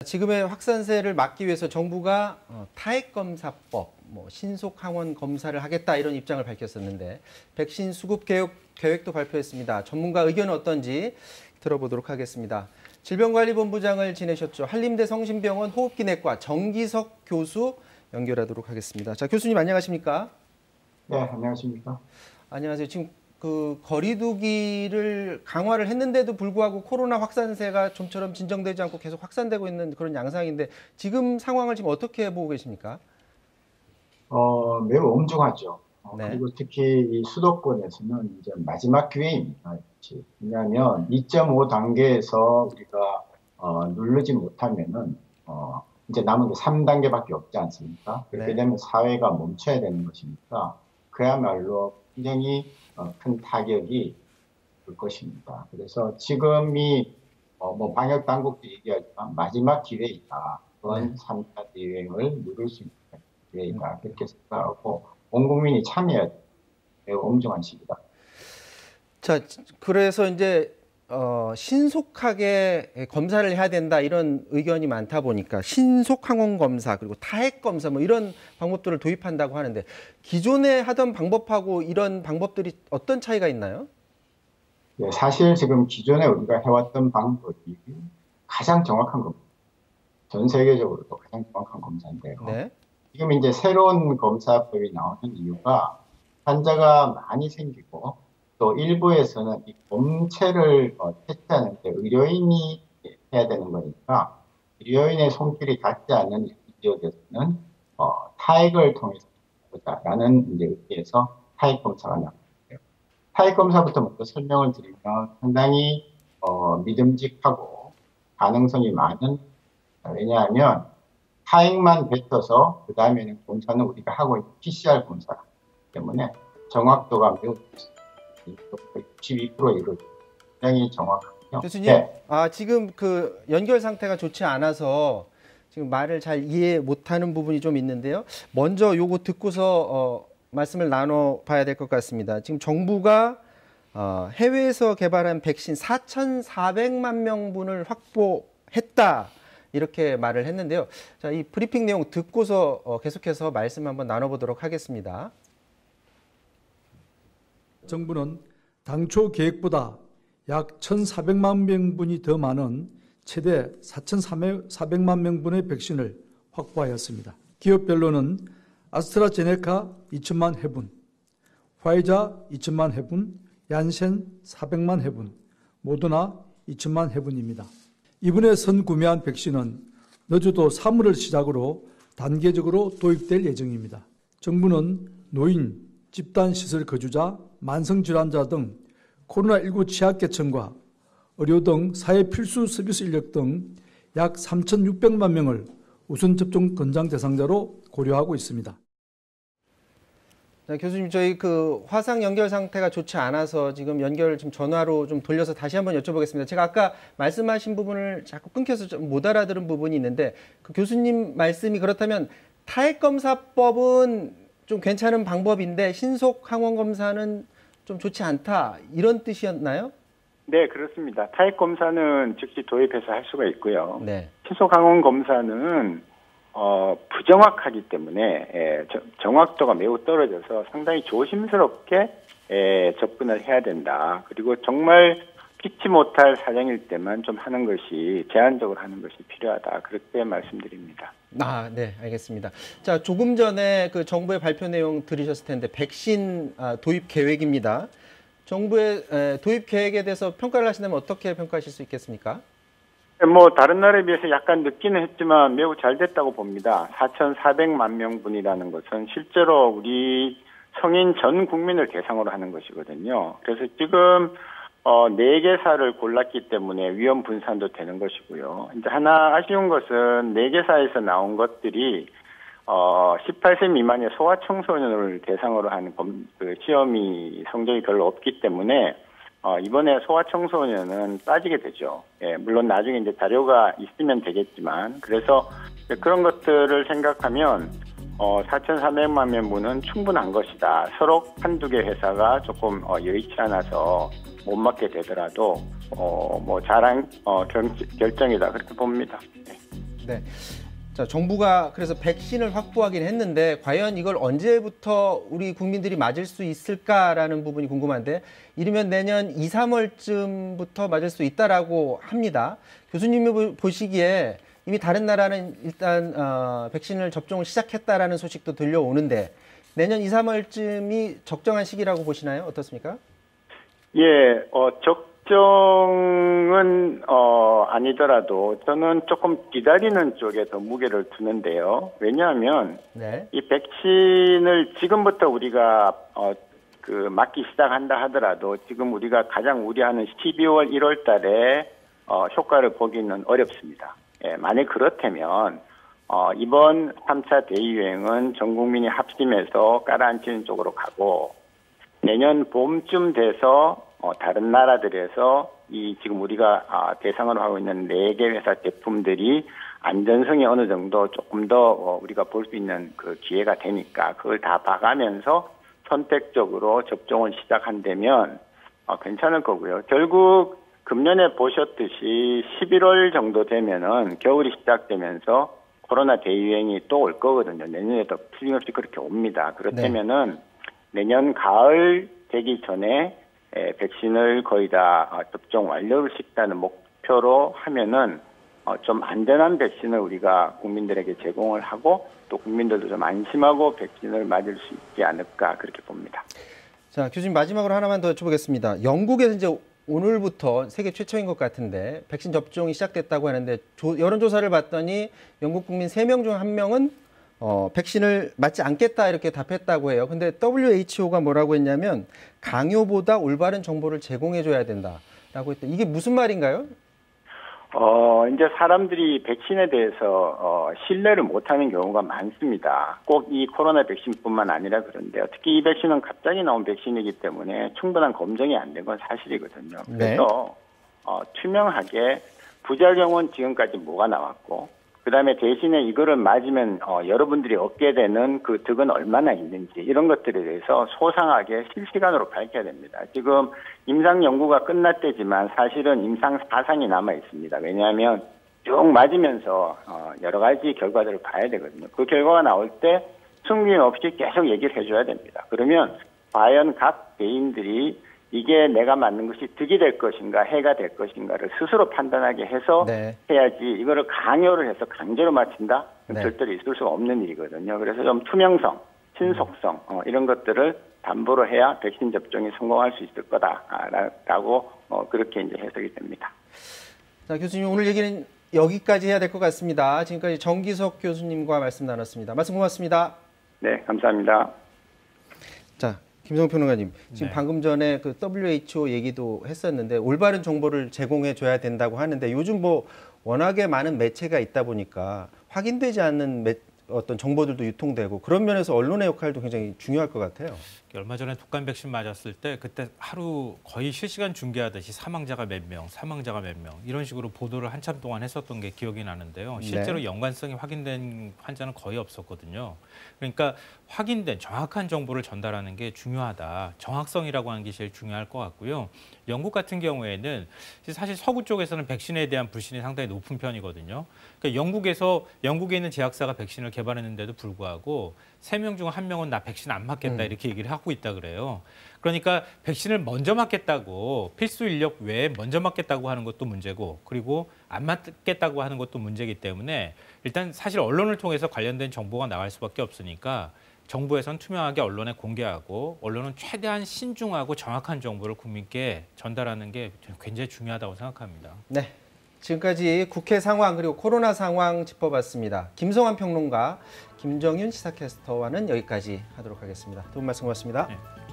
지금의 확산세를 막기 위해서 정부가 타액검사법, 신속항원 검사를 하겠다 이런 입장을 밝혔었는데 백신 수급 계획도 발표했습니다. 전문가 의견은 어떤지 들어보도록 하겠습니다. 질병관리본부장을 지내셨죠. 한림대 성심병원 호흡기내과 정기석 교수 연결하도록 하겠습니다. 자, 교수님 안녕하십니까? 네, 안녕하십니까? 안녕하세요. 지금 거리두기를 강화를 했는데도 불구하고 코로나 확산세가 좀처럼 진정되지 않고 계속 확산되고 있는 그런 양상인데 지금 상황을 지금 어떻게 보고 계십니까? 매우 엄중하죠. 네. 그리고 특히 이 수도권에서는 이제 마지막 기회입니다. 왜냐하면 2.5 단계에서 우리가 누르지 못하면은 이제 남은 게 3단계밖에 없지 않습니까? 그렇게 네. 되면 사회가 멈춰야 되는 것이니까 그야말로 굉장히 큰 타격이 올 것입니다. 그래서 지금이 방역 당국도 얘기하지만 마지막 기회이다. 이번 3차 대유행을 누릴 수 있는 기회이다. 그렇게 생각하고 온 국민이 참여해야 돼요. 매우 엄중한 시기다. 자, 그래서 이제 신속하게 검사를 해야 된다 이런 의견이 많다 보니까 신속항원 검사 그리고 타액 검사 이런 방법들을 도입한다고 하는데 기존에 하던 방법하고 이런 방법들이 어떤 차이가 있나요? 네, 사실 지금 기존에 우리가 해왔던 방법이 가장 정확한 겁니다. 전 세계적으로도 가장 정확한 검사인데요. 네. 지금 이제 새로운 검사법이 나오는 이유가 환자가 많이 생기고 또 일부에서는 이 검체를 채취하는데 의료인이 해야 되는 거니까 의료인의 손길이 닿지 않는 지역에서는 타액을 통해서 보자라는 이제 의미에서 타액 검사가 나왔는데요. 타액 검사부터 먼저 설명을 드리면 상당히 믿음직하고 가능성이 많은, 왜냐하면 타액만 뱉어서 그 다음에는 검사는 우리가 하고 있는 PCR 검사이기 때문에 정확도가 매우 92% 이루 굉장히 정확하죠. 교수님, 네. 지금 연결 상태가 좋지 않아서 지금 말을 잘 이해 못하는 부분이 좀 있는데요. 먼저 요거 듣고서 말씀을 나눠봐야 될 것 같습니다. 지금 정부가 해외에서 개발한 백신 4,400만 명분을 확보했다 이렇게 말을 했는데요. 자, 이 브리핑 내용 듣고서 계속해서 말씀 한번 나눠보도록 하겠습니다. 정부는 당초 계획보다 약 1,400만 명분이 더 많은 최대 4,400만 명분의 백신을 확보하였습니다. 기업별로는 아스트라제네카 2천만 회분, 화이자 2천만 회분, 얀센 400만 회분, 모더나 2천만 회분입니다. 이번에 선구매한 백신은 늦어도 3월을 시작으로 단계적으로 도입될 예정입니다. 정부는 노인, 집단시설 거주자, 만성질환자 등 코로나19 취약계층과 의료 등 사회 필수 서비스 인력 등 약 3,600만 명을 우선 접종 권장 대상자로 고려하고 있습니다. 자, 교수님, 저희 화상 연결 상태가 좋지 않아서 지금 연결을 좀 전화로 좀 돌려서 다시 한번 여쭤보겠습니다. 제가 아까 말씀하신 부분을 자꾸 끊겨서 좀 못 알아들은 부분이 있는데 교수님 말씀이 그렇다면 타액검사법은 좀 괜찮은 방법인데 신속항원검사는 좀 좋지 않다 이런 뜻이었나요? 네, 그렇습니다. 타액 검사는 즉시 도입해서 할 수가 있고요. 네. 신속항원 검사는 부정확하기 때문에 정확도가 매우 떨어져서 상당히 조심스럽게 접근을 해야 된다. 그리고 정말 피치 못할 사정일 때만 좀 하는 것이 제한적으로 하는 것이 필요하다. 그렇게 말씀드립니다. 네, 알겠습니다. 자, 조금 전에 정부의 발표 내용 들으셨을 텐데 백신 도입 계획입니다. 정부의 도입 계획에 대해서 평가를 하신다면 어떻게 평가하실 수 있겠습니까? 다른 나라에 비해서 약간 늦기는 했지만 매우 잘 됐다고 봅니다. 4,400만 명분이라는 것은 실제로 우리 성인 전 국민을 대상으로 하는 것이거든요. 그래서 지금 4개사를 골랐기 때문에 위험 분산도 되는 것이고요. 이제 하나 아쉬운 것은 4개사에서 나온 것들이 18세 미만의 소아청소년을 대상으로 하는 시험이 성적이 별로 없기 때문에 이번에 소아청소년은 빠지게 되죠. 물론 나중에 이제 자료가 있으면 되겠지만, 그래서 그런 것들을 생각하면 4,400만 명분은 충분한 것이다. 서로 한두 개 회사가 조금 여의치 않아서 못 맞게 되더라도 잘한 결정이다 그렇게 봅니다. 네. 네. 자, 정부가 그래서 백신을 확보하긴 했는데 과연 이걸 언제부터 우리 국민들이 맞을 수 있을까라는 부분이 궁금한데 이르면 내년 2, 3월쯤부터 맞을 수 있다라고 합니다. 교수님이 보시기에 이미 다른 나라는 일단 백신을 접종을 시작했다라는 소식도 들려오는데 내년 2, 3월쯤이 적정한 시기라고 보시나요? 어떻습니까? 예, 적정은 아니더라도 저는 조금 기다리는 쪽에 더 무게를 두는데요. 왜냐하면 네. 이 백신을 지금부터 우리가 맞기 시작한다 하더라도 지금 우리가 가장 우려하는 12월, 1월 달에 효과를 보기는 어렵습니다. 예, 만약 그렇다면 이번 3차 대유행은 전 국민이 합심해서 깔아앉히는 쪽으로 가고 내년 봄쯤 돼서 다른 나라들에서 이 지금 우리가 대상으로 하고 있는 4개 회사 제품들이 안전성이 어느 정도 조금 더 우리가 볼 수 있는 그 기회가 되니까 그걸 다 봐가면서 선택적으로 접종을 시작한다면 괜찮을 거고요. 결국 금년에 보셨듯이 11월 정도 되면은 겨울이 시작되면서 코로나 대유행이 또 올 거거든요. 내년에도 틀림없이 그렇게 옵니다. 그렇다면은 내년 가을 되기 전에 백신을 거의 다 접종 완료를 시키는 목표로 하면은 좀 안전한 백신을 우리가 국민들에게 제공을 하고 또 국민들도 좀 안심하고 백신을 맞을 수 있지 않을까 그렇게 봅니다. 자, 교수님 마지막으로 하나만 더 여쭤보겠습니다. 영국에서 이제 오늘부터 세계 최초인 것 같은데 백신 접종이 시작됐다고 하는데 여론조사를 봤더니 영국 국민 3명 중 1명은 백신을 맞지 않겠다 이렇게 답했다고 해요. 근데 WHO가 뭐라고 했냐면 강요보다 올바른 정보를 제공해줘야 된다라고 했다. 이게 무슨 말인가요? 이제 사람들이 백신에 대해서 신뢰를 못하는 경우가 많습니다. 꼭 이 코로나 백신뿐만 아니라 그런데요. 특히 이 백신은 갑자기 나온 백신이기 때문에 충분한 검증이 안 된 건 사실이거든요. 그래서 투명하게 부작용은 지금까지 뭐가 나왔고 그다음에 대신에 이거를 맞으면 여러분들이 얻게 되는 그 득은 얼마나 있는지 이런 것들에 대해서 소상하게 실시간으로 밝혀야 됩니다. 지금 임상 연구가 끝났대지만 사실은 임상 사상이 남아 있습니다. 왜냐하면 쭉 맞으면서 여러 가지 결과들을 봐야 되거든요. 그 결과가 나올 때 승진 없이 계속 얘기를 해줘야 됩니다. 그러면 과연 각 개인들이 이게 내가 맞는 것이 득이 될 것인가 해가 될 것인가를 스스로 판단하게 해서 해야지 이거를 강요를 해서 강제로 맞춘다? 절대로 있을 수 없는 일이거든요. 그래서 좀 투명성, 신속성 이런 것들을 담보로 해야 백신 접종이 성공할 수 있을 거다라고 그렇게 이제 해석이 됩니다. 자, 교수님 오늘 얘기는 여기까지 해야 될 것 같습니다. 지금까지 정기석 교수님과 말씀 나눴습니다. 말씀 고맙습니다. 네, 감사합니다. 자, 김성훈 평론가님, 지금 방금 전에 그 WHO 얘기도 했었는데 올바른 정보를 제공해 줘야 된다고 하는데 요즘 뭐 워낙에 많은 매체가 있다 보니까 확인되지 않는 어떤 정보들도 유통되고 그런 면에서 언론의 역할도 굉장히 중요할 것 같아요. 얼마 전에 독감 백신 맞았을 때 그때 하루 거의 실시간 중계하듯이 사망자가 몇 명, 사망자가 몇 명 이런 식으로 보도를 한참 동안 했었던 게 기억이 나는데요. 실제로 연관성이 확인된 환자는 거의 없었거든요. 그러니까 확인된 정확한 정보를 전달하는 게 중요하다. 정확성이라고 하는 게 제일 중요할 것 같고요. 영국 같은 경우에는 사실 서구 쪽에서는 백신에 대한 불신이 상당히 높은 편이거든요. 그러니까 영국에 있는 제약사가 백신을 개발했는데도 불구하고 3명 중 1명은 나 백신 안 맞겠다 이렇게 얘기를 하고 있다 그래요. 그러니까 백신을 먼저 맞겠다고 필수 인력 외에 먼저 맞겠다고 하는 것도 문제고 그리고 안 맞겠다고 하는 것도 문제이기 때문에 일단 사실 언론을 통해서 관련된 정보가 나갈 수밖에 없으니까 정부에서는 투명하게 언론에 공개하고 언론은 최대한 신중하고 정확한 정보를 국민께 전달하는 게 굉장히 중요하다고 생각합니다. 네, 지금까지 국회 상황 그리고 코로나 상황 짚어봤습니다. 김성환 평론가, 김정윤 시사캐스터와는 여기까지 하도록 하겠습니다. 두 분 말씀 고맙습니다. 네.